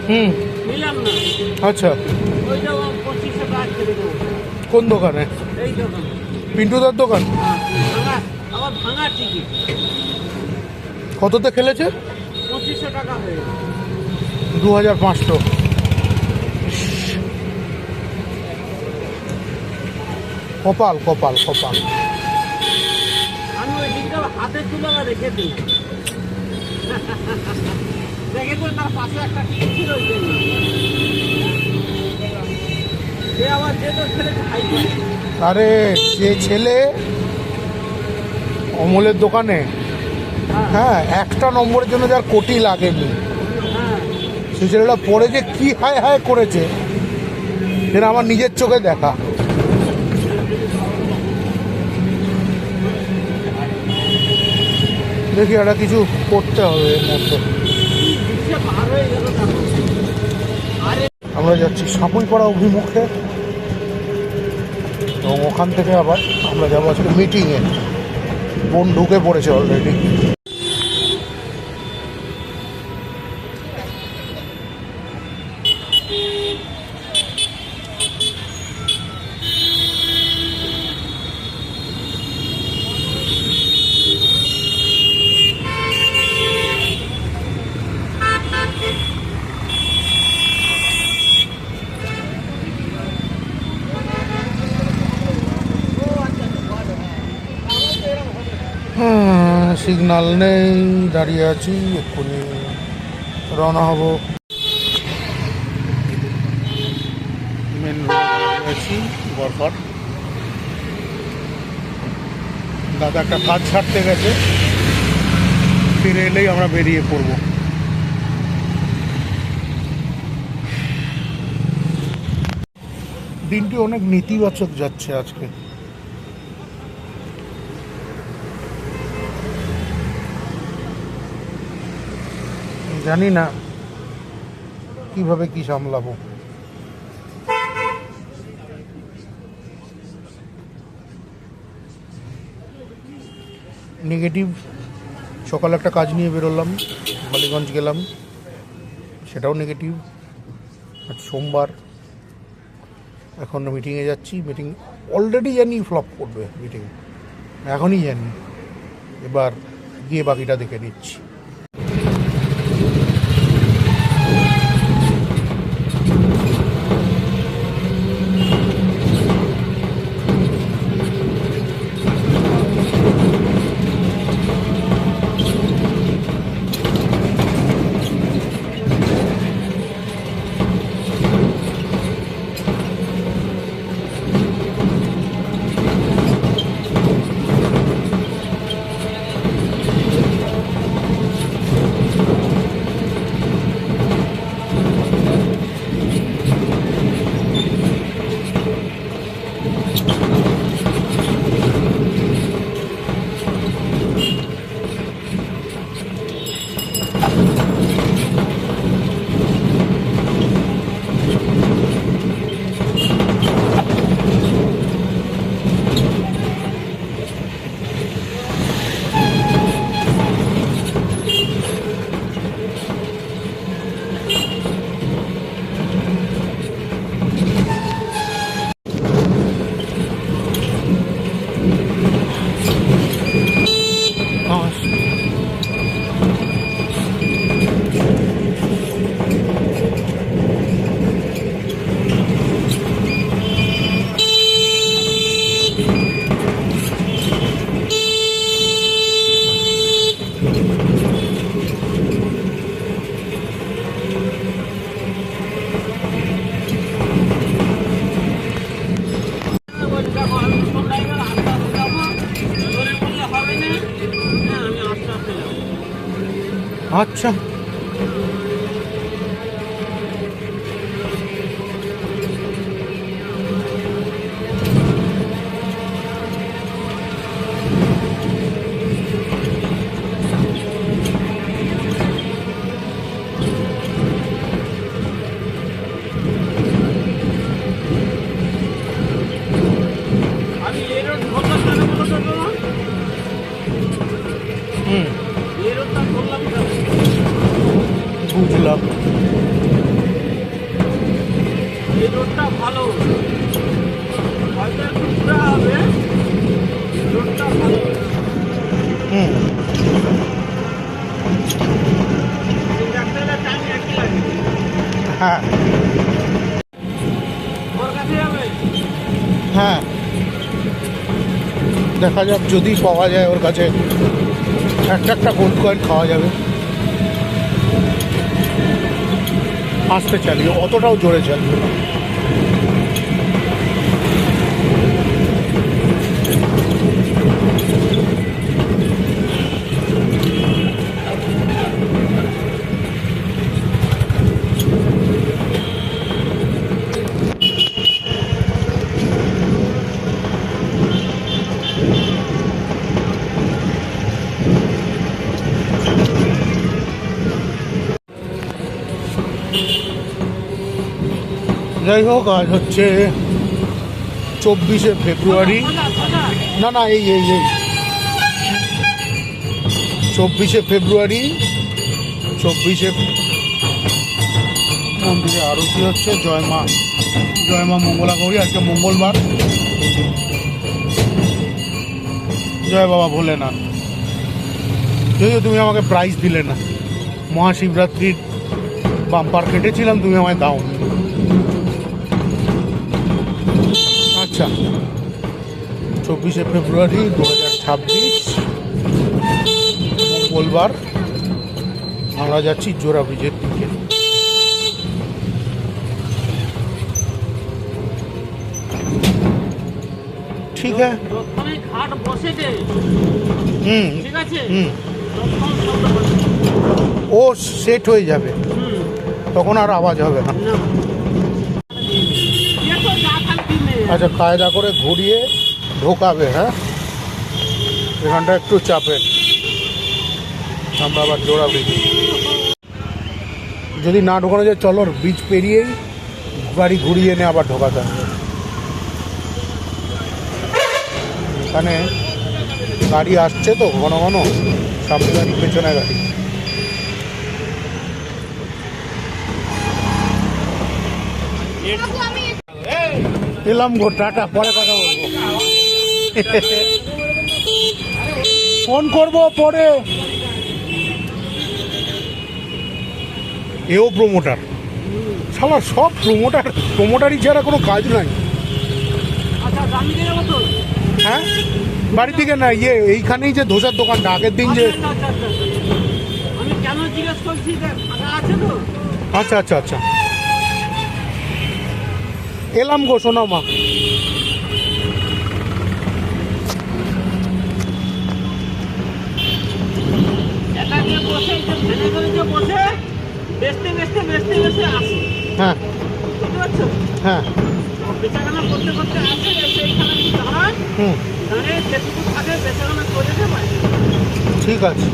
হুম, নিলাম না। আচ্ছা। ওইটা 2500 টাকা ছেড়ে দেবো। কোন দোকানে? এই দোকানে। পিন্টুদার দোকান। হ্যাঁ, ভাঙা, আবার ভাঙা টিকিট। কততে খেলেছে? 2500 টাকা হয়ে গেছে। 2500। কপাল কপাল কপাল। আমি ওই দিনটা হাতে তুলে রেখে দিই। দেখে করে তার পাশে একটা টিকিট ছিল ওই জন্য। সে আবার যে তোর ছেলে খাই করে। আরে যে ছেলে অমলের দোকানে, হ্যাঁ, একটা নম্বরের জন্য যার কোটি লাগেনি, হ্যাঁ, সেই ছেলেটা পরে যে কি হায় হায় করেছে সেটা আমার নিজের চোখে দেখা। দেখি একটা কিছু করতে হবে এর মধ্যে। সে বার হয়ে গেল তখন। আরে আমরা যাচ্ছি সাপুইপাড়া অভিমুখে এবং ওখান থেকে আবার আমরা যাবো আজকে মিটিংয়ে। বোন ঢুকে পড়েছে অলরেডি। সিগনাল নেই, দাঁড়িয়ে আছি, এক্ষুনি রওনা হব। মেন রোডে আছি বরফর। দাদা একটা কাজ ছাড়তে গেছে, ফিরে এলেই আমরা বেরিয়ে পড়ব। দিনটি অনেক নেতিবাচক যাচ্ছে আজকে। জানি না কিভাবে কি সামলাবো। নেগেটিভ। সকালে একটা কাজ নিয়ে বেরোলাম, বালিগঞ্জ গেলাম, সেটাও নেগেটিভ। আজ সোমবার, এখন মিটিংয়ে যাচ্ছি। মিটিং অলরেডি জানি ফ্লপ করবে মিটিং, এখনই জানি। এবার গিয়ে বাকিটা দেখে নিচ্ছি। আচ্ছা, বুঝলাম। এই রোডটা ভালো, হয়তো একটু ঘোরা হবে, রোডটা ভালো। হুম দেখতে গেলে টাইম একই লাগে। হ্যাঁ ওর কাছে যাবে? হ্যাঁ, দেখা যাক যদি পাওয়া যায় ওর কাছে একটা গোল্ড কয়েন খাওয়া যাবে। আস্তে চালিয়ে, অতটাও জোরে চালিয়ে না। যাই হোক, আজ হচ্ছে 24শে ফেব্রুয়ারি। না না, এই 24শে ফেব্রুয়ারি। 24শে মন্দিরে আরতি হচ্ছে। জয় মা মঙ্গলা গৌরী। আজকে মঙ্গলবার। জয় বাবা ভোলেনাথ। যদিও তুমি আমাকে প্রাইজ দিলে না, মহাশিবরাত্রির বাম্পার কেটেছিলাম, তুমি আমায় দাও। আচ্ছা, 24শে ফেব্রুয়ারি 2026 মঙ্গলবার। আমরা যাচ্ছি জোড়া ব্রিজের দিকে। ঠিক আছে। যখনই ঘাট বসেছে, হুম ঠিক আছে, হুম, তখন শব্দ করছে। ও সেট হয়ে যাবে, তখন আর আওয়াজ হবে না। না। এ তো যা খালি দিনে। আচ্ছা, কায়দা করে ঘুরিয়ে ঢোকাবে। হ্যাঁ, এখানটা একটু চাপের। আমরা আবার জোড়া ব্রিজ, যদি না ঢোকানো যায় চলো ব্রিজ পেরিয়েই গাড়ি ঘুরিয়ে এনে আবার ঢোকাতে হবে। এখানে গাড়ি আসছে তো ঘন ঘন, সামনে গাড়ি পেছনে গাড়ি। এলাম গো, টাটা, পরে কথা বলবো। ফোন করবো পরে। এও প্রমোটার, শালা সব প্রমোটারই ছাড়া কোনো কাজ নাই। আচ্ছা, দামি দিয়ে যাবো তো? হ্যাঁ, বাড়ির দিকে না, এইখানেই যে ধোসার দোকানটা আগের দিন যে। আচ্ছা, আচ্ছা, আচ্ছা, আচ্ছা। আমি কেন জিজ্ঞেস করছি যে ফাঁকা আছে তো? আচ্ছা আচ্ছা আচ্ছা, এলাম গো সোনা মা। এটা যে বসে, যে ভ্যানে করে যে বসে বেচতে আসে, হ্যাঁ বুঝতে পারছো? হ্যাঁ, ও বেচাকেনা করতে করতে আসে, এসে এইখানে কি দাঁড়ায়, হুম, দাঁড়িয়ে যেটুকু থাকে বেচাকেনা করে দেবে। ঠিক আছে।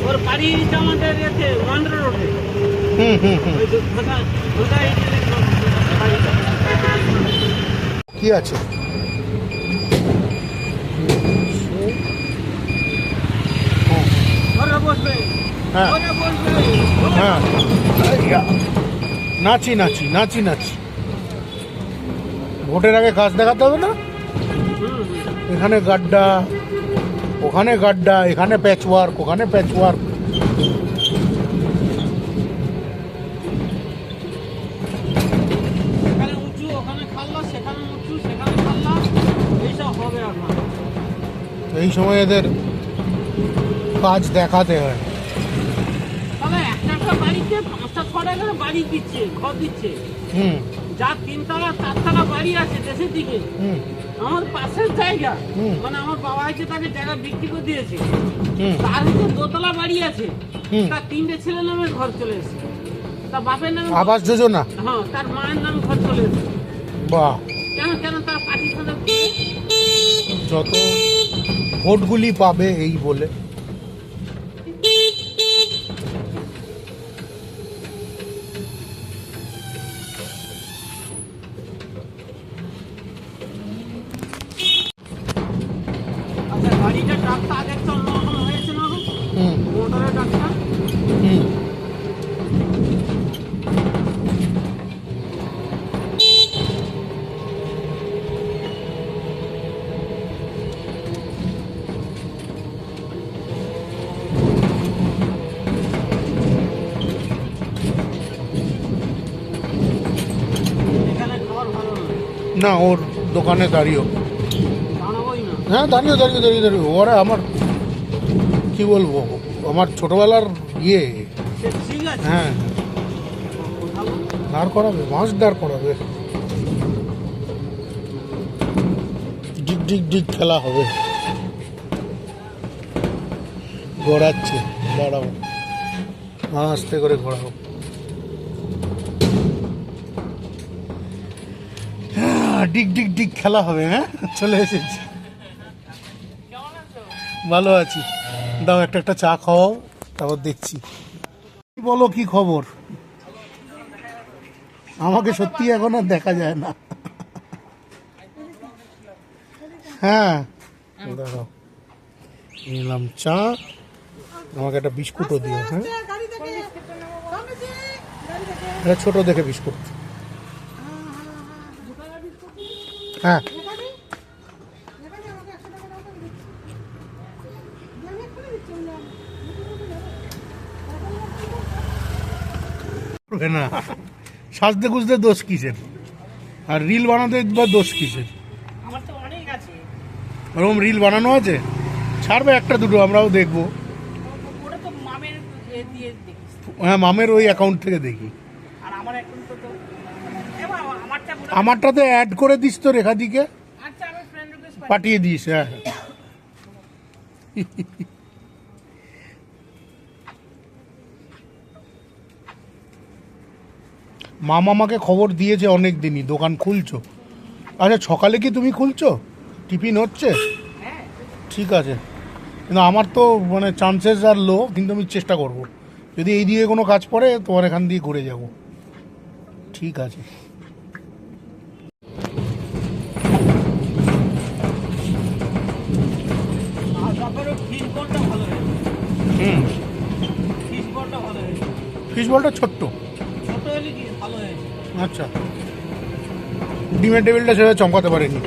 ওর বাড়ি হচ্ছে আমাদের এতে মান্দ্রা রোডে। হুম হুম হুম, ওই কোথায় বাড়িটা। কি আছে? ঘরে বসবে, হ্যাঁ ঘরে বসবে। হ্যাঁ, নাচি নাচি নাচি নাচি। ভোটের আগে কাজ দেখাতে হবে না? এখানে গাড্ডা, ওখানে গাড্ডা, এখানে প্যাচওয়ার্ক, ওখানে প্যাচওয়ার্ক। এখানে উঁচু, ওখানে খাল্লা, সেখানে উঁচু, সেখানে খাল্লা, এইসব হবে আপনার। এই সময় এদের কাজ দেখাতে হয়। তাহলে একটা বাড়িতে 5টা 6টা করে বাড়ি দিচ্ছে, ঘর দিচ্ছে। হুম যার 3তলা 4তলা বাড়ি আছে দেশের দিকে, হুম আমার পাশের জায়গা, হুম। মানে আমার বাবা হচ্ছে তাকে জায়গা বিক্রি করে দিয়েছে। হুম তার হচ্ছে 2তলা বাড়ি আছে, হুম। তার 3টে ছেলে নামে ঘর চলে এসেছে, তার বাপের নামে, আবাস যোজনা। হ্যাঁ, তার মায়ের নামে ঘর চলে এসেছে। বাহ, কেন তার পার্টির সাথে যত ভোটগুলি পাবে এই বলে। আচ্ছা, গাড়িটা ট্রাকটা আগে একটা অন্যরকম হয়েছে না গো? হুম মোটরের ট্রাকটা হুম, না, ওর দোকানে দাঁড়িয়েও। জানাবোই না। হ্যাঁ, দাঁড়িয়ে ওরা আমার কি বলবো, আমার ছোটবেলার ইয়ে। সে ঠিক আছে। হ্যাঁ, কোথাও দাঁড় করাবে, মাছ দাঁড় করাবে, ডিগ ডিগ ডিগ খেলা হবে। ঘোরাচ্ছে, দাঁড়াও, আস্তে করে ঘোরাও। ডিগ ডিগ ডিগ খেলা হবে। হ্যাঁ, চলে এসেছি। কেমন আছো? ভালো আছি। দাও একটা একটা চা খাওয়াও, তারপর দেখছি। বলো কি খবর? আমাকে সত্যি এখন আর দেখা যায় না। হ্যাঁ, দাঁড়াও, নিলাম চা, আমাকে একটা বিস্কুটও দিও। হ্যাঁ, এটা ছোট দেখে বিস্কুট। হ্যাঁ, করবে না, সাজতে গুজতে দোষ কিসের, আর রিল বানাতে বা দোষ কিসের? আমার তো অনেক আছে। ওরকম রিল বানানো আছে, ছাড়বে একটা দুটো, আমরাও দেখবো। ওটা তো মামের দিয়ে দেখিস। হ্যাঁ, মামের ওই অ্যাকাউন্ট থেকে দেখি। আর আমার এখন তো এবার আমারটা আমারটাতে অ্যাড করে দিস তো রেখাদিকে, আচ্ছা আমি ফ্রেন্ড রিকোয়েস্ট পাঠিয়ে দিস। হ্যাঁ, মামা আমাকে খবর দিয়েছে অনেক দিনই দোকান খুলছো। আচ্ছা, সকালে কি তুমি খুলছো? টিফিন হচ্ছে? হ্যাঁ। ঠিক আছে, কিন্তু আমার তো মানে চান্সেস আর লো, কিন্তু আমি চেষ্টা করব। যদি এই দিকে কোনো কাজ পড়ে তোমার এখান দিয়ে ঘুরে যাব। ঠিক আছে। আর তারপরে ফিশ বলটা ভালো হয়েছে। হুম, ফিশ বলটা ভালো হয়েছে। ফিশ বলটা ছোট্ট। ছোট হলে কি ভালো হয়েছে। আচ্ছা, ডিমের টেবিলটা সেভাবে চমকাতে পারেনি।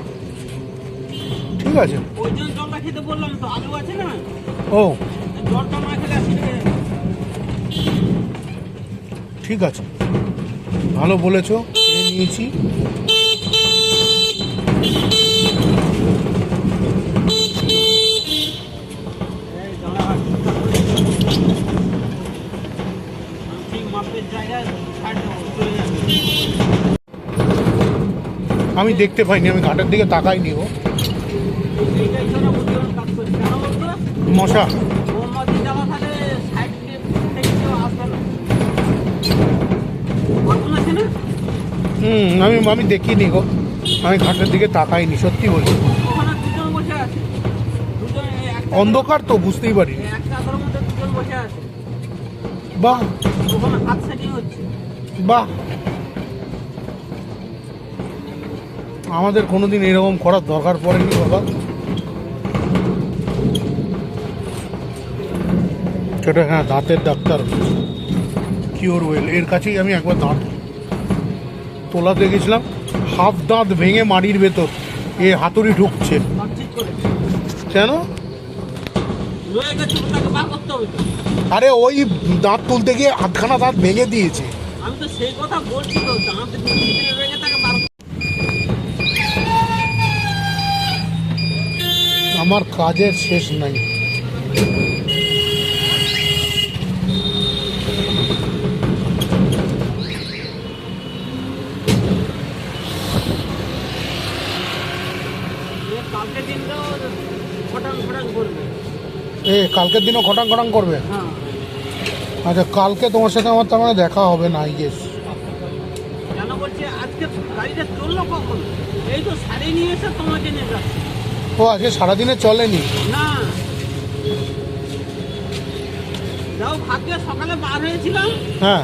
ঠিক আছে। ওই জন্য জলটা খেতে বললাম তো, আলু আছে না, ও, জলটা না খেলে আসলে ঠিক আছে, ভালো বলেছো, খেয়ে নিয়েছি। ঠিক মাপের জায়গায় ছাড় দেবো, চলে যাবে। আমি দেখতে পাইনি, আমি ঘাটের দিকে তাকাইনি। ও এইটাই ছাড়া বুদ্ধিমান কাজ করছে কেন বলতো? মশা। মোমবাতি জ্বালা থাকলে সাইড দিয়ে থেকে কেউ আসবে না। বাথরুম আছে না? আমি আমি দেখিনি গো, আমি ঘাটের দিকে তাকাইনি, সত্যি বলছি। ওখানে দুজন বসে আছে। দুজন অন্ধকার তো, বুঝতেই পারি। একটা ঘরের মধ্যে দুজন বসে আছে। বাহ ওখানে হাত সেটিং হচ্ছে। বাহ, আমাদের কোনোদিন এরকম করার দরকার পড়েনি বাবা। সেটা হ্যাঁ, দাঁতের ডাক্তার কিওর ওয়েল, এর কাছেই আমি একবার দাঁত তোলাতে গেছিলাম, হাফ দাঁত ভেঙে মাড়ির ভেতর এ হাতুড়ি ঢুকছে। সব ঠিক করে কেন? রয়ে গেছে, তাকে বার করতে হবে তো। আরে ওই দাঁত তুলতে গিয়ে আধখানা দাঁত ভেঙে দিয়েছে। আমি তো সেই কথা বলছি তো, দাঁত ভিতরে রয়ে গেছে, তাকে বার আমার কাজের শেষ নাই। কালকে দিনটাও ফটাং ফটাং করবে। কালকের দিনও খটাং খটাং করবে? হ্যাঁ। আচ্ছা, কালকে তোমার সাথে আমার তার মানে দেখা হবে না, আই গেস। কেন বলছি, আজকে গাড়িটা চললো কখন? এই তো সারিয়ে নিয়ে এসে তোমাকে নিয়ে যাচ্ছে। ও, আজকে সারাদিনে চলেনি? না, যাও ভাগ্যে সকালে বার হয়েছিলাম, হ্যাঁ,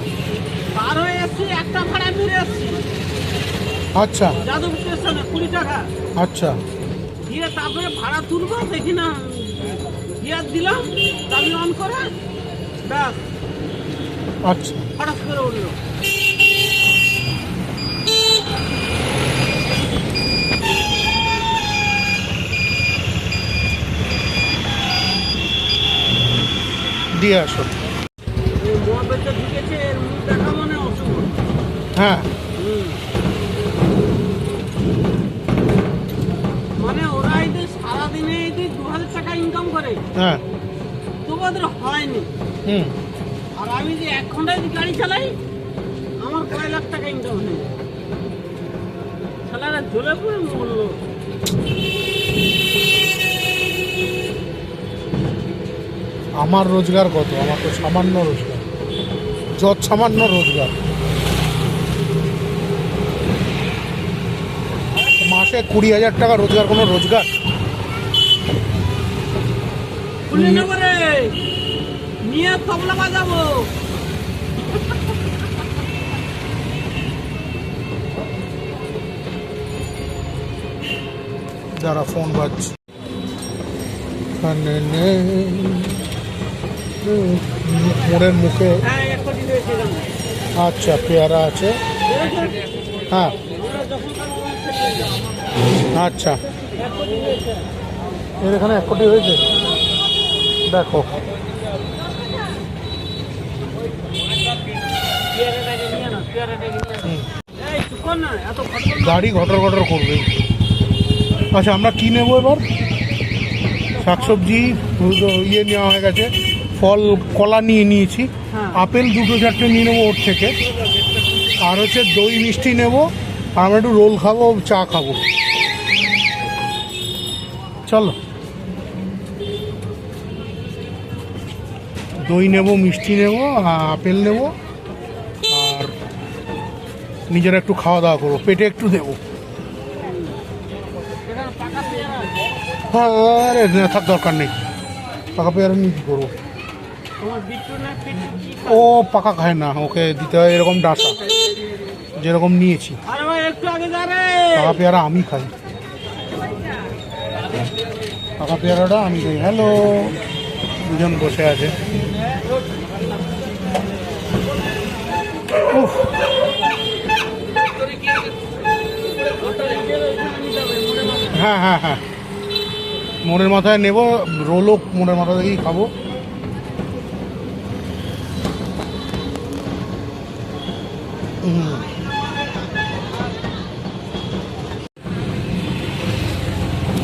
বার হয়ে এসছি, একটা ভাড়া মেরে এসছি আচ্ছা যাদব স্টেশনে 20 টাকা আচ্ছা। দিয়ে, তারপরে ভাড়া তুলবো, দেখি না গিয়ার দিলাম, চাবি অন করে ব্যাস আচ্ছা, হঠাৎ করে উঠলো। দিয়ে আসো। এই মহাবেদে ঢুকেছে, এর মুখ দেখা মানে অশুভ। হ্যাঁ, হুম। টাকা ইনকাম করে, হ্যাঁ তবু ওদের হয়নি। হুম আর আমি যে 1 ঘন্টায় গাড়ি চালাই, আমার কয় লাখ টাকা ইনকাম হয়। শালারা জ্বলে পড়ে মরলো। আমার রোজগার কত? আমার তো সামান্য রোজগার, যত সামান্য রোজগার। মাসে 20,000 টাকা রোজগার কোনো রোজগার? খুলে নেব রে, নিয়ে তবলা বাজাবো। যারা ফোন বাজছে, মোড়ের মুখে। হ্যাঁ, 1 কোটি রয়েছে এখানে। আচ্ছা, পেয়ারা আছে। হ্যাঁ আমরা যখন খাবো আমার থেকে যাও। আচ্ছা, 1 কোটি রয়েছে। এর এখানে 1 কোটি হয়েছে। দেখো পেয়ারাটাকে নিয়ে না, পেয়ারাটাকে নিয়ে না। এই চুপ কর না, এত খটখট না। গাড়ি ঘটর ঘটর করবে। আচ্ছা, আমরা কি নেবো এবার? শাকসবজি ইয়ে নেওয়া হয়ে গেছে, ফল কলা নিয়ে নিয়েছি, হ্যাঁ। আপেল 2-4টে নিয়ে নেবো ওর থেকে, আর হচ্ছে দই মিষ্টি নেবো, আর আমরা একটু রোল খাবো, চা খাবো। চলো, দই নেবো, মিষ্টি নেবো, আপেল নেবো, আর নিজেরা একটু খাওয়া দাওয়া করবো, পেটে একটু দেবো। এখানে পাকা পেয়ারা আছে। হ্যাঁ, আরে না, থাক, দরকার নেই। পাকা পেয়ারা নিয়ে কী করবো? তোমার বিট্টু না পেটে কি ও পাকা খায় না, ওকে দিতে হয় এরকম ডাঁটা, যেরকম নিয়েছি। আরে ভাই একটু আগে যা রে। পাকা পেয়ারা আমি খাই, পাকা পেয়ারাটা আমি খাই। হ্যালো, দুজন বসে আছে। উফ, হ্যাঁ হ্যাঁ হ্যাঁ, মোড়ের মাথায় নেব, রোলও মোড়ের মাথা থেকেই খাবো।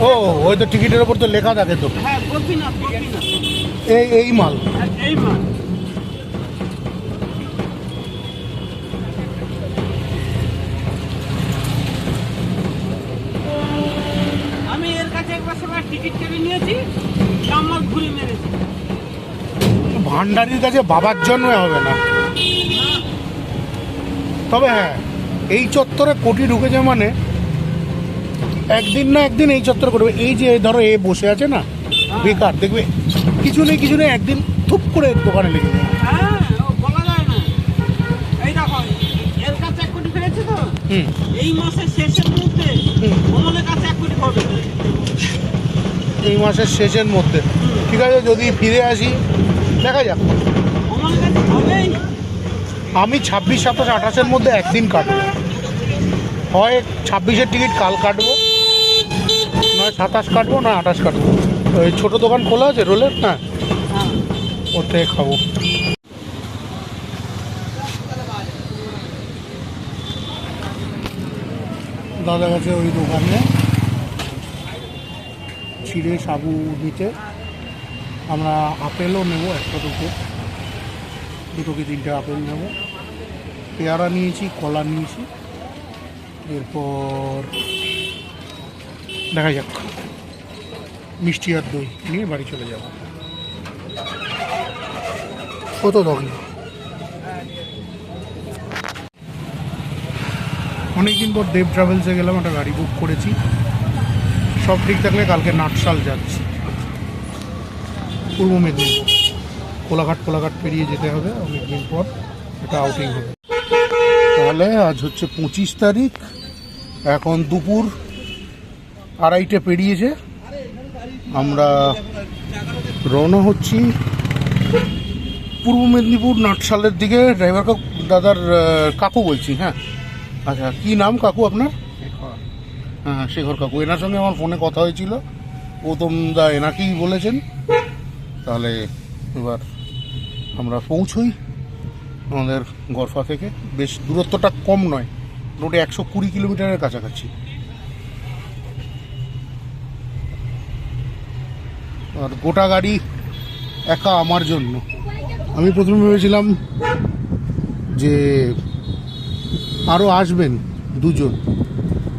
ও, ওই তো টিকিটের ওপর তো লেখা থাকে তো, হ্যাঁ, গোপীনাথ, গোপীনাথ। এই মাল। এই মাছ। আমি এর কাছে একবার সময় টিকিট কেটে নিয়েছি, আমার ঘুরে মেরেছি। ভান্ডারির কাছে বাবার জন্য হবে না। তবে হ্যাঁ, এই চত্বরে কোটি ঢুকেছে মানে একদিন না একদিন এই চত্বরে করবে। এই যে ধরো এ বসে আছে না বেকার, দেখবে কিছু নেই একদিন থুপ করে দোকানে লেগে যাবে। হ্যাঁ, ও বলা যায় না। এই দেখো, এর কাছে 1 কোটি ফেলেছে তো, হুম এই মাসের শেষের মুহূর্তে অমলের কাছে 1 কোটি হবে। এই মাসের শেষের মধ্যে, ঠিক আছে, যদি ফিরে আসি দেখা যাক। অমলের কাছে হবেই। আমি 26, 27, 28-এর মধ্যে একদিন কাটবো, হয় 26-এর টিকিট কাল কাটবো, নয় 27 কাটবো, না 28 কাটবো। ওই ছোটো দোকান খোলা আছে রোলের, না হ্যাঁ, ওর থেকে খাবো। দাদা গেছে ওই দোকানে ছিঁড়ে সাবু নিতে। আমরা আপেলও নেবো, 2 কি 3টে আপেল নেবো, পেয়ারা নিয়েছি, কলা নিয়েছি। এরপর দেখা যাক, মিষ্টি আর দই নিয়ে বাড়ি চলে যাব। কত দোকান, অনেকদিন পর দেব ট্রাভেলসে গেলাম, একটা গাড়ি বুক করেছি। সব ঠিক থাকলে কালকে নাটশাল যাচ্ছি, পূর্ব মেদিনীপুর। কোলাঘাট পেরিয়ে যেতে হবে, অনেকদিন পর একটা আউটিং হবে। তাহলে আজ হচ্ছে 25 তারিখ, এখন দুপুর 2:30 পেরিয়েছে। আমরা রওনা হচ্ছি পূর্ব মেদিনীপুর নাটশালের দিকে। ড্রাইভার দাদার কাকু বলছি। হ্যাঁ, আচ্ছা, কি নাম কাকু আপনার? হ্যাঁ, শেখর কাকু। এনার সঙ্গে আমার ফোনে কথা হয়েছিল, গৌতম দা এনাকেই বলেছেন। তাহলে এবার আমরা পৌঁছই আমাদের গরফা থেকে। বেশ দূরত্বটা কম নয়, মোটে 120 কিলোমিটারের কাছাকাছি। আর গোটা গাড়ি একা আমার জন্য। আমি প্রথমে ভেবেছিলাম যে আরও আসবেন দুজন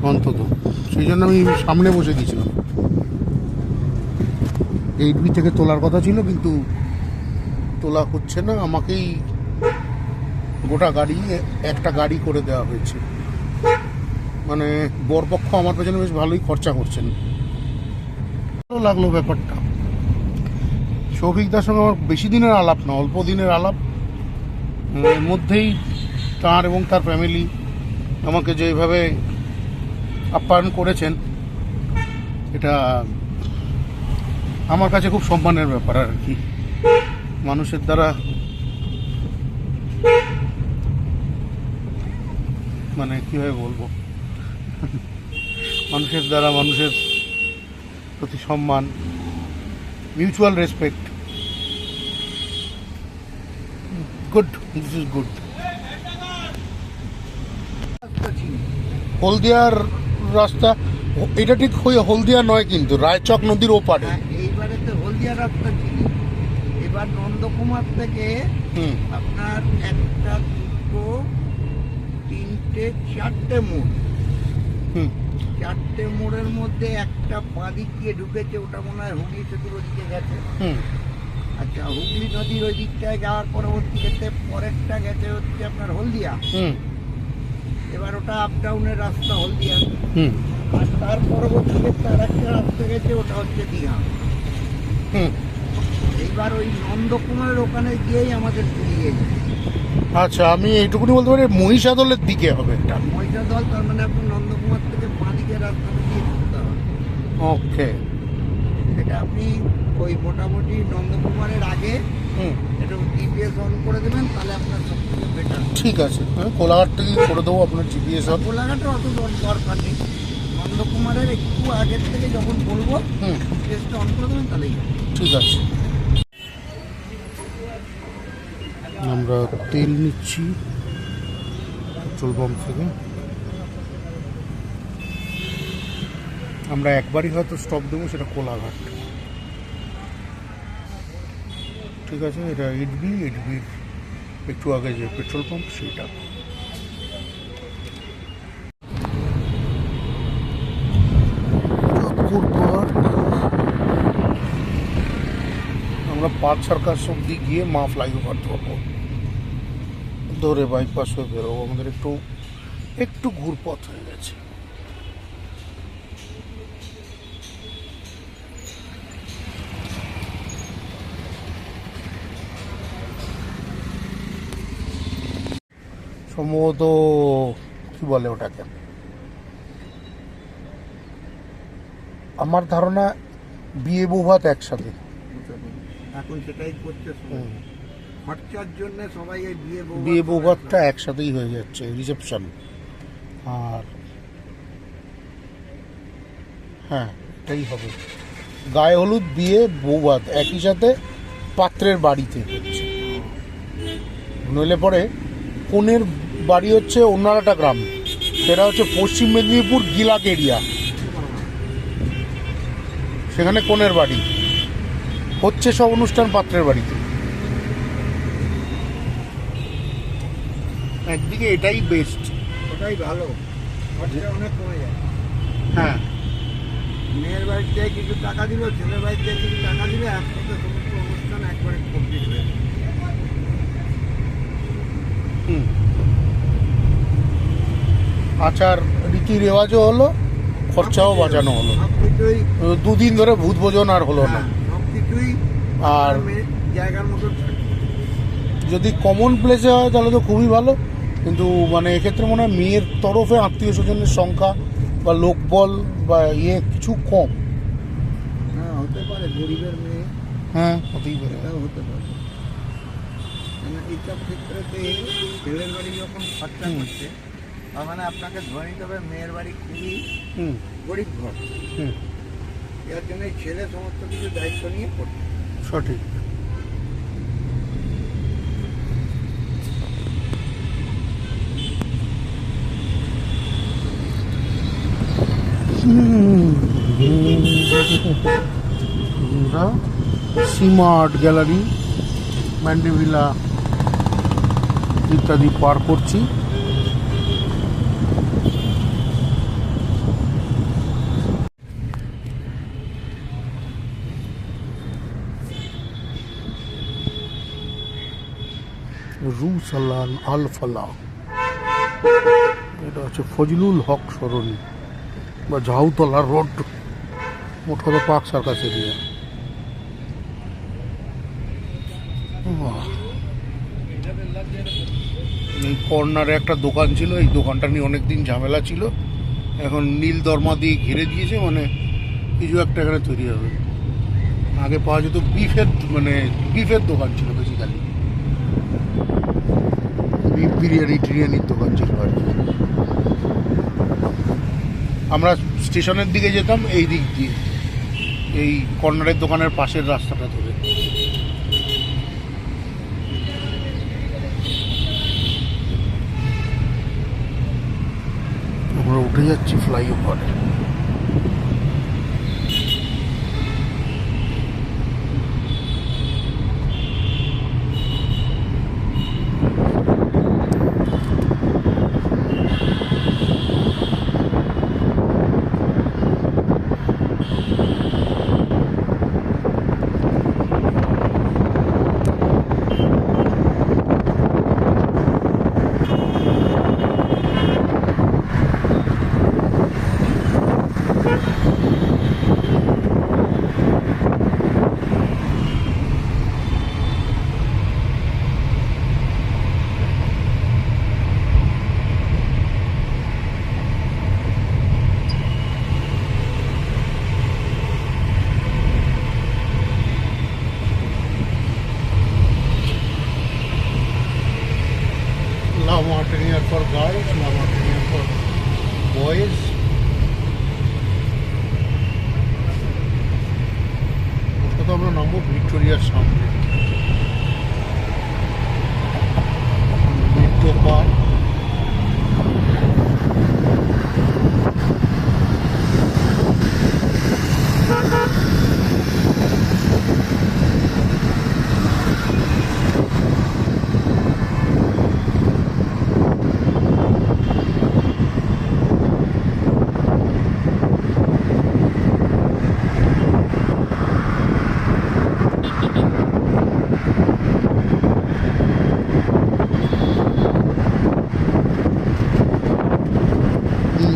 অন্তত, সেই জন্য আমি সামনে বসে দিয়েছিলাম। 8B থেকে তোলার কথা ছিল, কিন্তু তোলা হচ্ছে না, আমাকেই গোটা গাড়ি একটা গাড়ি করে দেওয়া হয়েছে। মানে বরপক্ষ আমার পেছনে বেশ ভালোই খরচা করছেন। ভালো লাগলো ব্যাপারটা। শৌভিকদার সঙ্গে আমার বেশি দিনের আলাপ না, অল্প দিনের আলাপ। এর মধ্যেই তার এবং তার ফ্যামিলি আমাকে যেভাবে আপ্যায়ন করেছেন, এটা আমার কাছে খুব সম্মানের ব্যাপার আর কি। মানুষের দ্বারা মানে কীভাবে বলবো, মানুষের দ্বারা মানুষের প্রতি সম্মান, mutual respect, good, this is good. হলদিয়ার রাস্তা এটা ঠিক হলদিয়া নয়, কিন্তু রায়চক নদীর ওপারে। এইবারে তো হলদিয়া রাস্তা ছিল, এবার নন্দকুমার থেকে আপনার একটা, দুটো, তিনটে, চারটে মোড়। চারটে মোড়ের মধ্যে একটা বাঁদিক দিয়ে ঢুকেছে, ওটা মনে হয় হুগলি সেতুর ওদিকে গেছে। আচ্ছা, হুগলি নদীর ওই দিকটায় যাওয়ার পরবর্তীতে পরেরটা গেছে হচ্ছে আপনার হলদিয়া। এবার ওটা আপ ডাউনের রাস্তা হলদিয়া। আর তার পরবর্তীতে তার একটা রাস্তা গেছে, ওটা হচ্ছে দীঘা। এইবার ওই নন্দকুমারের ওখানে গিয়েই আমাদের চলিয়ে গেছে। আচ্ছা, আমি এইটুকুনি বলতে পারি মহিষাদলের দিকে হবে এটা। মহিষাদল, তার মানে আপনি নন্দকুমার থেকে বাঁদিকে রাস্তাটা দিয়ে ঢুকতে হবে। ওকে, এটা আপনি ওই মোটামুটি নন্দকুমারের আগে একটু জিপিএস অন করে দেবেন, তাহলে আপনার সব থেকে বেটার। ঠিক আছে, আমি কোলাঘাট থেকে করে দেবো আপনার জিপিএস অন। কোলাঘাটের অত দরকার নেই, নন্দকুমারের একটু আগের থেকে যখন বলবো জিপিএসটা অন করে দেবেন, তাহলেই হবে। ঠিক আছে। আমরা তেল নিচ্ছি পেট্রোল পাম্প থেকে। আমরা একবারই হয়তো স্টপ দেবো, সেটা কোলাঘাট। ঠিক আছে, এটা 8Bর একটু আগে যে পেট্রোল পাম্প, সেটা। আমরা 5 সার্কাস অব্দি গিয়ে মা ফ্লাইওভার ধরবো, ধরে বাইপাস হয়ে বেরোবো। আমাদের একটু ঘুরপথ হয়ে গেছে। সম্ভবত কি বলে ওটাকে, আমার ধারণা বিয়ে বৌভাত একসাথে। এখন সেটাই করছে সবাই। খরচার জন্য সবাই এই বিয়ে বৌভাতটা একসাথেই হয়ে যাচ্ছে, রিসেপশন আর হ্যাঁ এটাই হবে। গায়ে হলুদ, বিয়ে, বৌভাত একই সাথে পাত্রের বাড়িতে হচ্ছে। নইলে পরে কনের বাড়ি হচ্ছে অন্য একটা গ্রাম, সেটা হচ্ছে পশ্চিম মেদিনীপুর গিলাক এরিয়া, সেখানে কনের বাড়ি হচ্ছে সব অনুষ্ঠান পাত্রের বাড়িতে। একদিকে এটাই বেস্ট, ওটাই ভালো, খরচা অনেক কমে যায়। হ্যাঁ, মেয়ের বাড়িতে কিছু টাকা দিল, ছেলের বাড়িতে কিছু টাকা দিলে একসাথে সমস্ত অনুষ্ঠান একবারে কমপ্লিট হয়ে যায়। আচার রীতি রেওয়াজও হলো, খরচাও বাঁচানো হলো। সবকিছুই 2 দিন ধরে ভূত ভোজন আর হলো না। সবকিছুই আর জায়গার মতো থাকে। যদি কমন প্লেসে হয় তাহলে তো খুবই ভালো, কিন্তু মানে এক্ষেত্রে মনে হয় মেয়ের তরফে আত্মীয় স্বজনের সংখ্যা বা লোকবল বা কিছু কম। হ্যাঁ, হতে পারে গরিবের মেয়ে, হ্যাঁ হতেই পারে। এটাও হতে পারে। এইসব ক্ষেত্রেতে ছেলের বাড়ি যখন খরচা করছে, তার মানে আপনাকে ধরে নিতে হবে মেয়ের বাড়ি খুবই গরিব ঘর। এর জন্য ছেলে সমস্ত কিছু দায়িত্ব নিয়ে করছে। সঠিক। আমরা সীমা আর্ট গ্যালারি, ম্যান্ডেভিলা ইত্যাদি পার করছি। রুসালান আল ফালা, এটা হচ্ছে ফজলুল হক সরণি বা ঝাউতলা রোড, মোট কথা পার্ক সার্কাস এরিয়া। এই কর্নারে একটা দোকান ছিল, এই দোকানটা নিয়ে অনেকদিন ঝামেলা ছিল, এখন নীল দরমা দিয়ে ঘিরে দিয়েছে, মানে কিছু একটা এখানে তৈরি হবে। আগে পাওয়া যেত বিফের দোকান ছিল, বেসিক্যালি বিফ বিরিয়ানির দোকান ছিল আর কি। আমরা স্টেশনের দিকে যেতাম এই দিক দিয়ে, এই কর্নারের দোকানের পাশের রাস্তাটা ধরে। আমরা উঠে যাচ্ছি ফ্লাইওভারে। La Martiniere for girls, La Martiniere for boys. ওটা তো আমরা নামবো ভিক্টোরিয়ার সামনে। Metro park,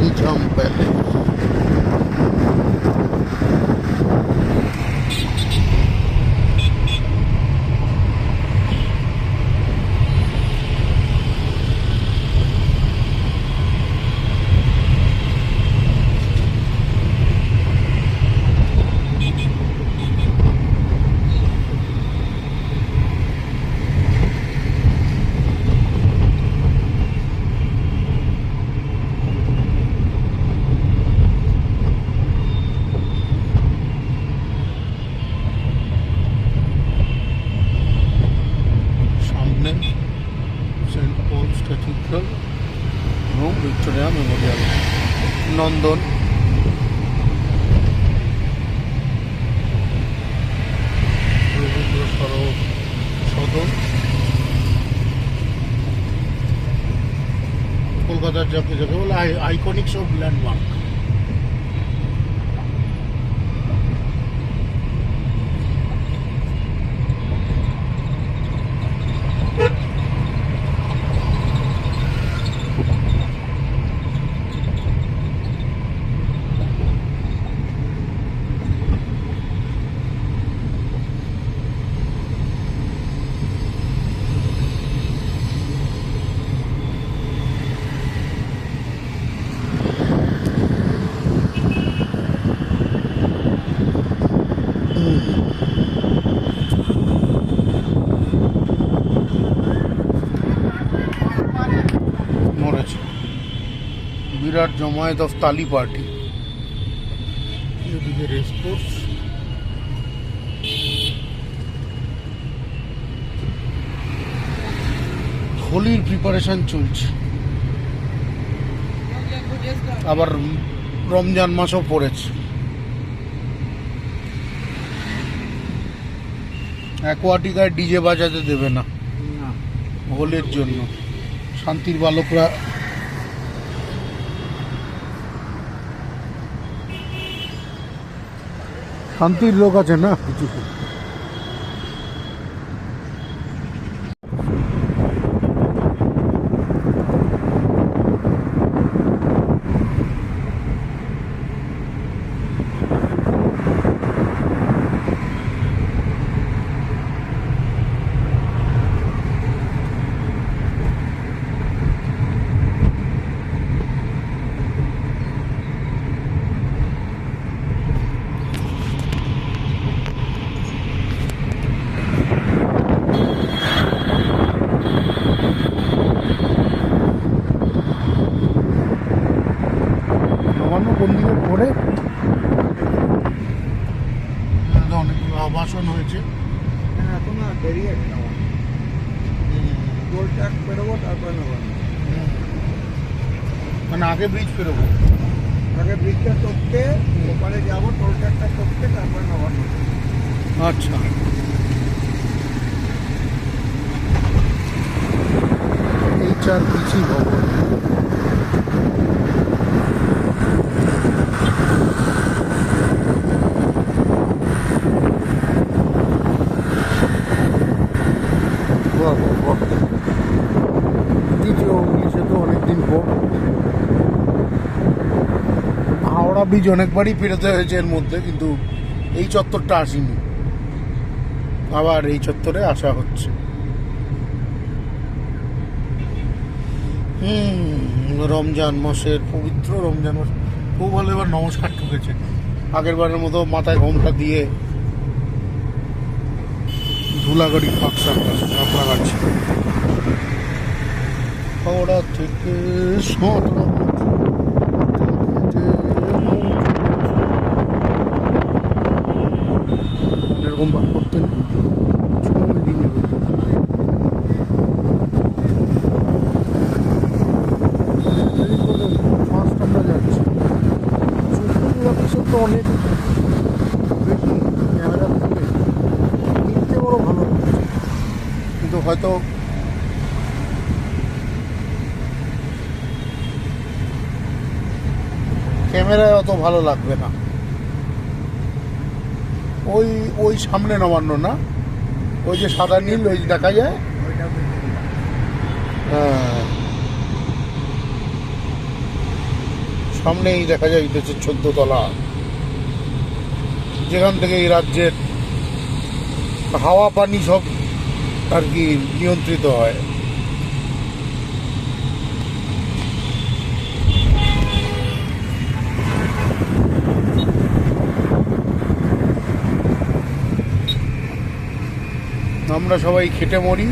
Nizam palace. Saint Paul's cathedral এবং ভিক্টোরিয়া মেমোরিয়াল, নন্দন। রবীন্দ্র সদন, কলকাতার যাকে বলে আইকনিক সব ল্যান্ডমার্ক। মরেছে বিরাট জমায়েত অফ তালি পার্টি। এদিকে রেসকোর্স, হোলির প্রিপারেশন চলছে, আবার রমজান মাসও পড়েছে। অ্যাকোয়াটিকায় ডিজে বাজাতে দেবে না না হোলের জন্য। শান্তির বালকরা শান্তির লোক আছে না কিছু। নবান্ন কোন দিকে পড়ে অনেকগুলো আবাসন হয়েছে। এখন আর দেরি একটা টোল ট্যাক্স বেরোবো তারপরে নবান্ন। মানে আগে ব্রিজ পেরোবো, আগে ব্রিজটা টপকে ওপারে যাবো, টোল ট্যাক্সটা টপকে তারপরে নবান্ন। আচ্ছা HRPC ভবন। বাহ বাহ বাহ, দ্বিতীয় হুগলি সেতু অনেকদিন পর। হাওড়া ব্রিজ অনেকবারই পেরোতে হয়েছে এর মধ্যে, কিন্তু এই চত্বরটা আসেনি, আবার এই চত্বরে আসা হচ্ছে। রমজান মাসের পবিত্র রমজান মাস, খুব ভালো। এবার নমস্কার ঠুকেছে, আগের বারের মতো মাথায় ঘোমটা দিয়ে ধুলাগড়ি ফাঁকসা সাঁতরাগাছি। হাওড়া থেকে এরকম বার করতেন সময় দিনে। ফার্স্ট আমরা যাচ্ছি, সুপ্রিম অফিসে তো অনেক বেশি ক্যামেরা থেকে দেখতে বড় ভালো লাগছে, কিন্তু হয়তো ক্যামেরায় অত ভালো লাগবে না। ওই ওই সামনে নবান্ন না, ওই যে সাদা নীল ওই দেখা যায়। ওইটা বেশি। হ্যাঁ, সামনেই দেখা যায় দেশের 14 তলা, যেখান থেকে এই রাজ্যের হাওয়া পানি সব আর কি নিয়ন্ত্রিত হয়। আমরা সবাই খেটে মরি,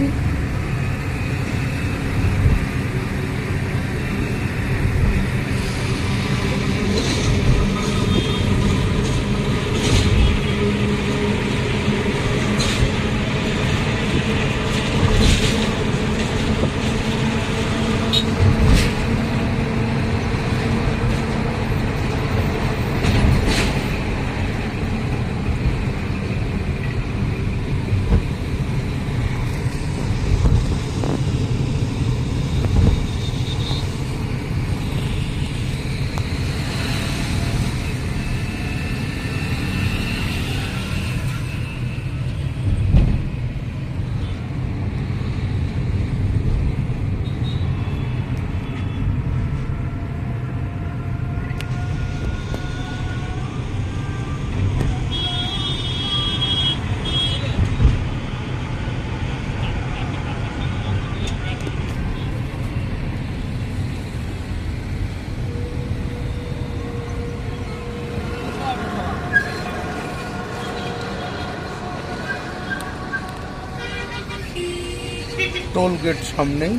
টোল গেট সামনেই।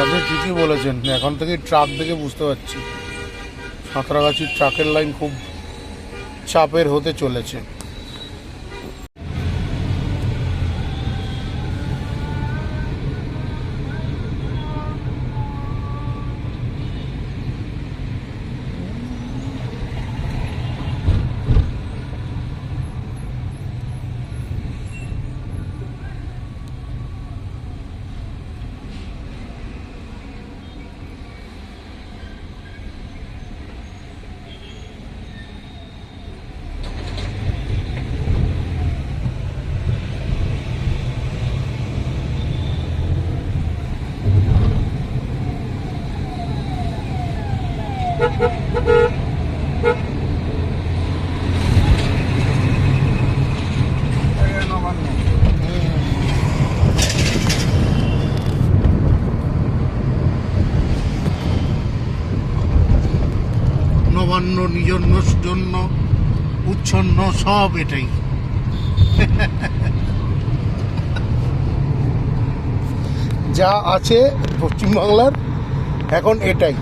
আপনি ঠিকই বলেছেন, এখন থেকে ট্রাক দেখে বুঝতে পারছি সাঁতরাগাছির ট্রাকের লাইন খুব চাপের হতে চলেছে। নবান্ন। নবান্ন, নিজন্য, জন্য, উচ্ছন্ন, সব এটাই। যা আছে পশ্চিমবাংলার এখন এটাই।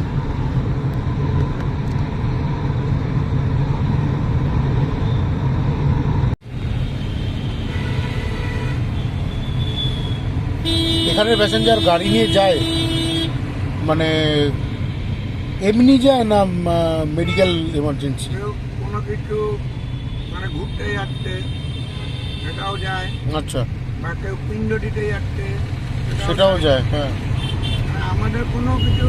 এখানে প্যাসেঞ্জার গাড়ি নিয়ে যায় মানে এমনি যায় না মেডিকেল এমার্জেন্সি? কেউ কোনো কিছু মানে ঘুরতে যাচ্ছে সেটাও যায়, আচ্ছা, বা কেউ পিণ্ড দিতে যাচ্ছে সেটাও যায়। হ্যাঁ, মানে আমাদের কোনো কিছু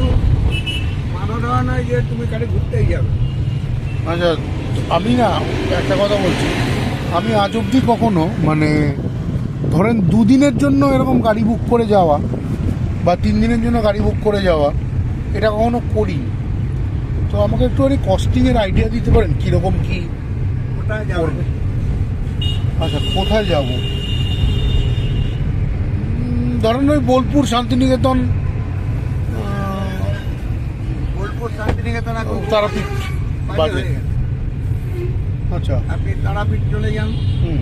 বাধা দেওয়া নয় যে তুমি গাড়ি ঘুরতেই যাবে। আচ্ছা, আমি না একটা কথা বলছি, আমি আজ অবধি কখনো মানে ধরেন 2 দিনের জন্য এরকম গাড়ি বুক করে যাওয়া বা 3 দিনের জন্য গাড়ি বুক করে যাওয়া এটা কখনো করিনি। তো আমাকে একটুখানি কস্টিংয়ের আইডিয়া দিতে পারেন কীরকম কী কোথায় যাবে? পড়বে? আচ্ছা, কোথায় যাব? ধরেন ওই বোলপুর, শান্তিনিকেতন, বোলপুর শান্তিনিকেতন এখন তারাপীঠ বাজে বাজে। হয়ে গেছে। আচ্ছা, আপনি তারাপীঠ চলে যান, হুম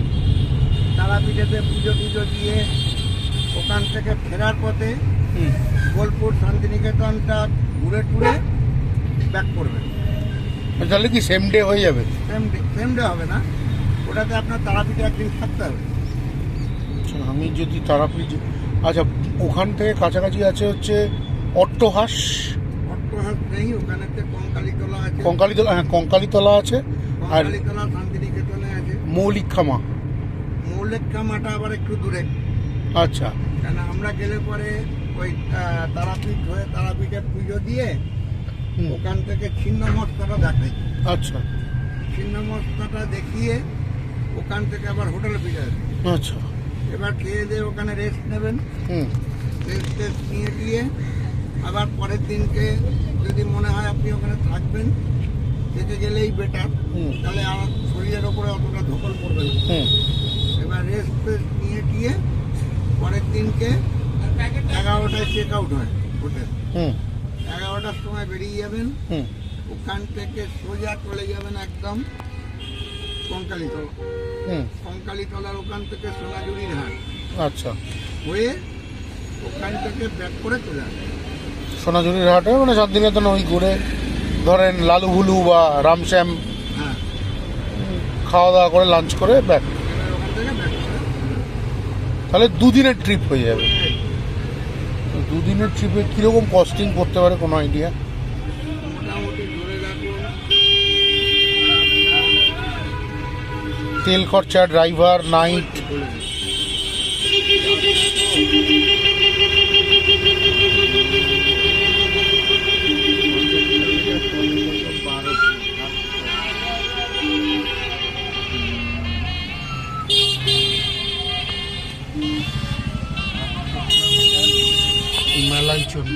তারাপীঠেতে পুজো টুজো দিয়ে ওখান থেকে ফেরার পথে হুম বোলপুর শান্তিনিকেতনটা ঘুরে টুরে ব্যাক করবেন। তাহলে কি সেম ডে হয়ে যাবে? সেম ডে হবে না, ওটাতে আপনার তারাপীঠে একদিন থাকতে হবে। আচ্ছা, আমি যদি তারাপীঠ, আচ্ছা ওখান থেকে কাছাকাছি আছে হচ্ছে অট্টহাস, অট্টহাস নেই, ওখানেতে কঙ্কালীতলা আছে। কঙ্কালীতলা, হ্যাঁ কঙ্কালীতলা আছে, আর কঙ্কালীতলা শান্তিনিকেতনে আছে। মৌলিকখামা। মৌলিকখামাটা আবার একটু দূরে, আচ্ছা, কেন আমরা গেলে পরে ওই তারাপীঠ হয়ে তারাপীঠে পুজো দিয়ে হুম, ওখান থেকে ছিন্নমস্তাটা দেখাই। আচ্ছা ছিন্নমস্তাটা দেখিয়ে ওখান থেকে আবার হোটেলে ফিরে আসবে। আচ্ছা, এবার খেয়ে দিয়ে ওখানে রেস্ট নেবেন, হুম রেস্ট নিয়ে দিয়ে আবার পরের দিনকে যদি মনে হয় আপনি ওখানে থাকবেন, থেকে গেলেই বেটার, হুম তাহলে আমার শরীরের ওপরে অতটা ধকল পড়বে না। হুম এবার রেস্ট নিয়ে গিয়ে পরের দিনকে 11টায় চেক আউট হয় হোটেল। হুম 11টার সময় বেরিয়ে যাবেন, হুম ওখান থেকে সোজা চলে যাবেন একদম কঙ্কালীতলা। হুম কঙ্কালীতলার ওখান থেকে সোনাঝুরির হাট আচ্ছা, হয়ে ওখান থেকে ব্যাক করে চলে আসবেন। সোনাঝুরির হাটে মানে শান্তিনিকেতন ওই ঘুরে ধরেন লালু ভুলু বা রামশ্যাম হ্যাঁ, খাওয়া দাওয়া করে লাঞ্চ করে ব্যাক। এবার ওখান থেকে ব্যাক করে তাহলে 2 দিনের ট্রিপ হয়ে যাবে। 2 দিনের ট্রিপে কীরকম কস্টিং করতে পারে কোনো আইডিয়া? মোটামুটি ধরে রাখুন তেল খরচা, ড্রাইভার, নাইট, মেলায় চল